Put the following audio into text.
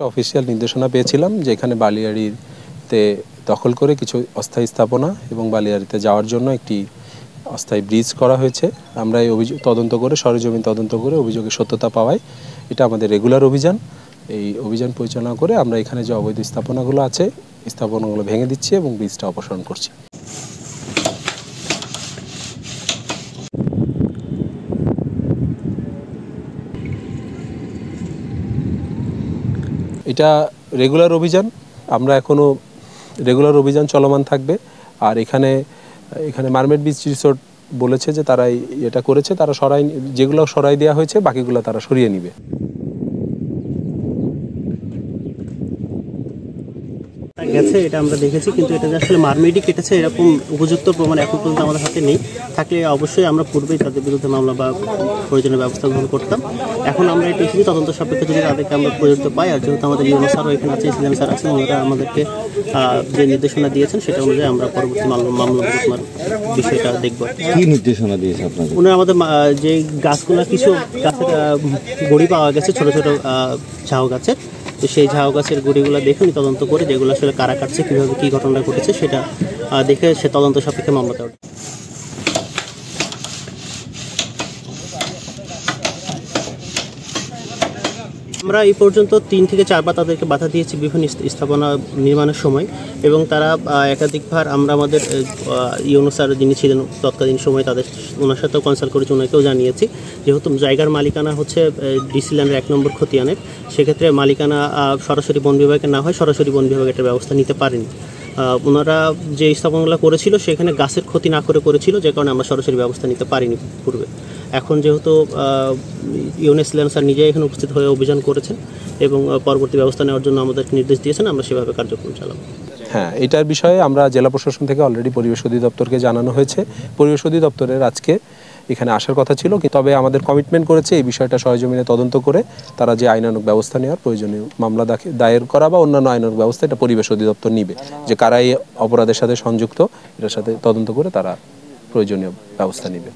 Official নির্দেশনা পেয়েছিলাম যে এখানে বালিয়াড়িতে দখল করে কিছু অস্থায়ী স্থাপনা এবং বালিয়াড়িতে যাওয়ার জন্য একটি অস্থায়ী ব্রিজ করা হয়েছে। আমরা এই অভিযোগ তদন্ত করে সরেজমিন তদন্ত করে অভিযোগের সত্যতা পাওয়ায় এটা আমাদের রেগুলার অভিযান। এই অভিযান পরিচালনা করে আমরা এখানে যে অবৈধ স্থাপনাগুলো আছে স্থাপনাগুলো ভেঙে দিচ্ছি এবং ব্রিজটা অপসারণ করছি। এটা রেগুলার অভিযান, আমরা এখনও রেগুলার অভিযান চলমান থাকবে। আর এখানে মারমেড বিচ রিসোর্ট বলেছে যে তারা এটা করেছে, তারা যেগুলো সরাই দেওয়া হয়েছে বাকিগুলো তারা সরিয়ে নেবে। গেছে এটা আমরা দেখেছি, কিন্তু এটা যে আসলে মারমেডই কেটেছে এরকম উপযুক্ত প্রমাণ এখন পর্যন্ত আমাদের হাতে নেই। থাকলে অবশ্যই আমরা পূর্বেই তাদের বিরুদ্ধে মামলা বা প্রয়োজনীয় ব্যবস্থা গ্রহণ করতাম। এখন আমরা এটা এসেছি তদন্ত সাপেক্ষে যদি তাদেরকে আমরা প্রযুক্ত পাই, আর যেহেতু আমাদের ইউনো স্যারও এখানে আছে, ইসলাম স্যার আছেন, ওনারা আমাদেরকে যে নির্দেশনা দিয়েছেন সেটা অনুযায়ী আমরা পরবর্তী মামলা বিষয়টা দেখবো। কি নির্দেশনা দিয়েছে আপনাদের? ওনারা আমাদের যে গাছগুলো, কিছু গাছের গড়ি পাওয়া গেছে ছোট ছোট ঝাউ গাছের, তো সেই ঝাউ গাছের গুড়িগুলো দেখে উনি তদন্ত করে যেগুলো আসলে কারা কাটছে, কীভাবে কী ঘটনা ঘটেছে সেটা দেখে সে তদন্ত সাপেক্ষে মামলা দেওয়া। আমরা এই পর্যন্ত 3 থেকে 4 বার তাদেরকে বাধা দিয়েছি বিভিন্ন স্থাপনা নির্মাণের সময়, এবং তারা একাধিকবার আমরা আমাদের ইউনো স্যার যিনি ছিলেন তৎকালীন সময় ওনার সাথেও কনসাল্ট করেছি, ওনাকেও জানিয়েছি। যেহেতু জায়গার মালিকানা হচ্ছে ডিসি ল্যান্ডের 1 নম্বর খতিয়ানের, সেক্ষেত্রে মালিকানা সরাসরি বন বিভাগের না হয় সরাসরি বন বিভাগ এটার ব্যবস্থা নিতে পারেনি। ওনারা যে স্থাপনাগুলো করেছিল সেখানে গাছের ক্ষতি না করে করেছিল, যে কারণে আমরা সরাসরি ব্যবস্থা নিতে পারিনি পূর্বে। এখন যেহেতু ইউনো স্যার নিজেই এখানে উপস্থিত হয়ে অভিযান করেছেন এবং পরবর্তী ব্যবস্থা নেওয়ার জন্য আমাদেরকে নির্দেশ দিয়েছেন, আমরা সেভাবে কার্যক্রম চালাবো। হ্যাঁ, এটার বিষয়ে আমরা জেলা প্রশাসন থেকে অলরেডি পরিবেশ অধিদপ্তরকে জানানো হয়েছে। পরিবেশ অধিদপ্তরের আজকে এখানে আসার কথা ছিল, তবে আমাদের কমিটমেন্ট করেছে এই বিষয়টা সরেজমিনে তদন্ত করে তারা যে আইনানুগ ব্যবস্থা নেওয়ার প্রয়োজনীয় মামলা দায়ের করা বা অন্যান্য আইনানুগ ব্যবস্থা এটা পরিবেশ অধিদপ্তর নিবে, যে কারা এই অপরাধের সাথে সংযুক্ত এটার সাথে তদন্ত করে তারা প্রয়োজনীয় ব্যবস্থা নেবে।